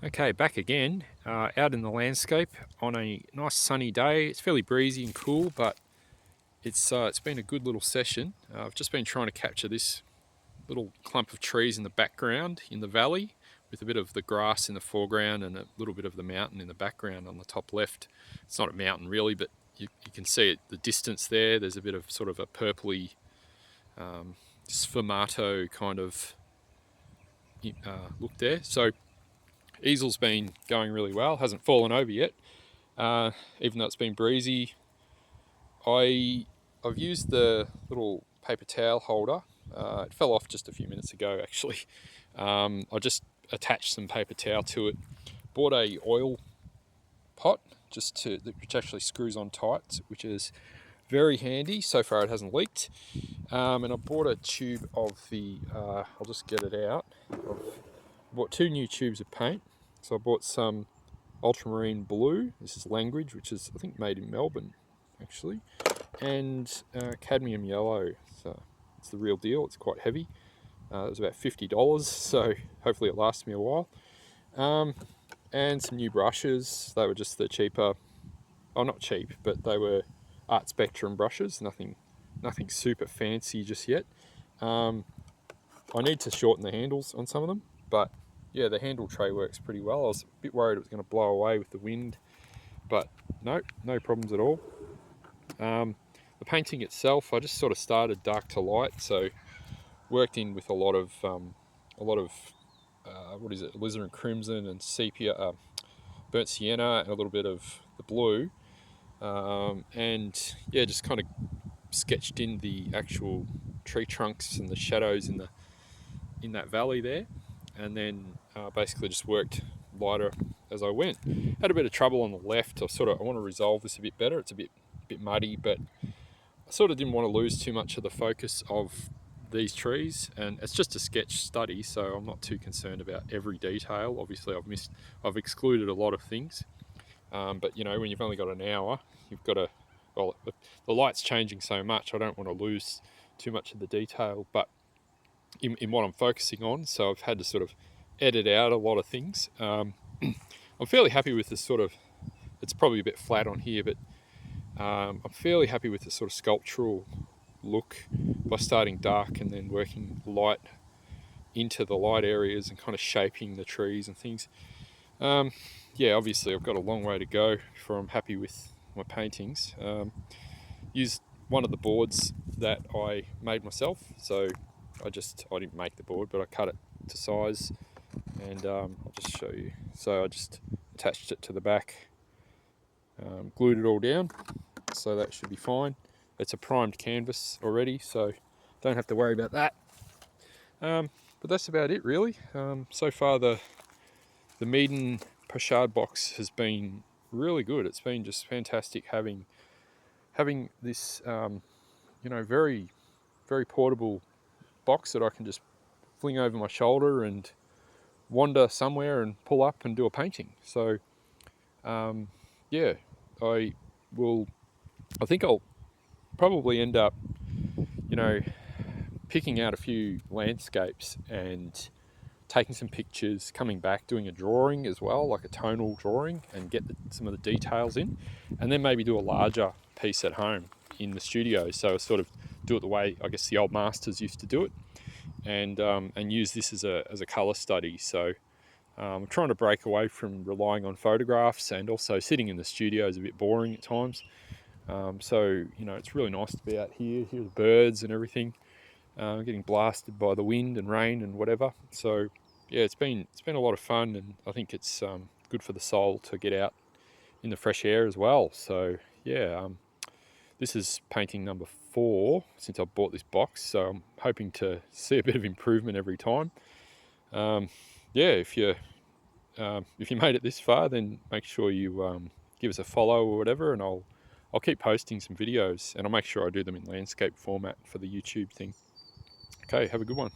Okay, back again, out in the landscape on a nice sunny day. It's fairly breezy and cool, but it's been a good little session. I've just been trying to capture this little clump of trees in the background in the valley, with a bit of the grass in the foreground and a little bit of the mountain in the background on the top left. It's not a mountain really, but you can see it, the distance there. There's a bit of sort of a purpley sfumato kind of look there. So easel's been going really well, hasn't fallen over yet, even though it's been breezy. I've used the little paper towel holder. It fell off just a few minutes ago actually. I just attached some paper towel to it. Bought a oil pot which actually screws on tight, which is very handy. So far it hasn't leaked. And I bought a tube of I'll just get it out. I bought 2 new tubes of paint. So I bought some ultramarine blue. This is Language, which is I think made in Melbourne actually, and cadmium yellow. So it's the real deal. It's quite heavy. It was about $50, so hopefully it lasts me a while. And some new brushes. They were just the cheaper, not cheap, but they were Art Spectrum brushes. Nothing super fancy just yet. I need to shorten the handles on some of them, but yeah, the handle tray works pretty well. I was a bit worried it was going to blow away with the wind, but no problems at all. The painting itself, I just sort of started dark to light, so worked in with a lot of what is it, alizarin crimson and sepia, burnt sienna, and a little bit of the blue, and yeah, just kind of sketched in the actual tree trunks and the shadows in that valley there, and then basically just worked lighter as I went. Had a bit of trouble on the left. I want to resolve this a bit better. It's a bit muddy, but I sort of didn't want to lose too much of the focus of these trees, and it's just a sketch study, so I'm not too concerned about every detail. Obviously I've excluded a lot of things, but you know, when you've only got an hour, you've got to, well, the light's changing so much, I don't want to lose too much of the detail, but in what I'm focusing on, so I've had to sort of edit out a lot of things. I'm fairly happy with this sort of, it's probably a bit flat on here, but I'm fairly happy with the sort of sculptural look by starting dark and then working light into the light areas and kind of shaping the trees and things. Yeah, obviously I've got a long way to go before I'm happy with my paintings. Used one of the boards that I made myself, so I didn't make the board, but I cut it to size, and I'll just show you. So I just attached it to the back, glued it all down, so that should be fine. It's a primed canvas already, so don't have to worry about that. But that's about it really. So far the Meaden pochade box has been really good. It's been just fantastic having this very, very portable box that I can just fling over my shoulder and wander somewhere and pull up and do a painting. So yeah, I think I'll probably end up, picking out a few landscapes and taking some pictures, coming back, doing a drawing as well, like a tonal drawing, and get some of the details in, and then maybe do a larger piece at home in the studio. So sort of do it the way I guess the old masters used to do it, and use this as a colour study. So I'm trying to break away from relying on photographs, and also sitting in the studio is a bit boring at times. So it's really nice to be out here, hear the birds and everything, getting blasted by the wind and rain and whatever. So yeah, it's been a lot of fun, and I think it's good for the soul to get out in the fresh air as well. So yeah, this is painting number 4 since I bought this box, so I'm hoping to see a bit of improvement every time. Yeah, if you made it this far, then make sure you give us a follow or whatever, and I'll keep posting some videos, and I'll make sure I do them in landscape format for the YouTube thing. Okay, have a good one.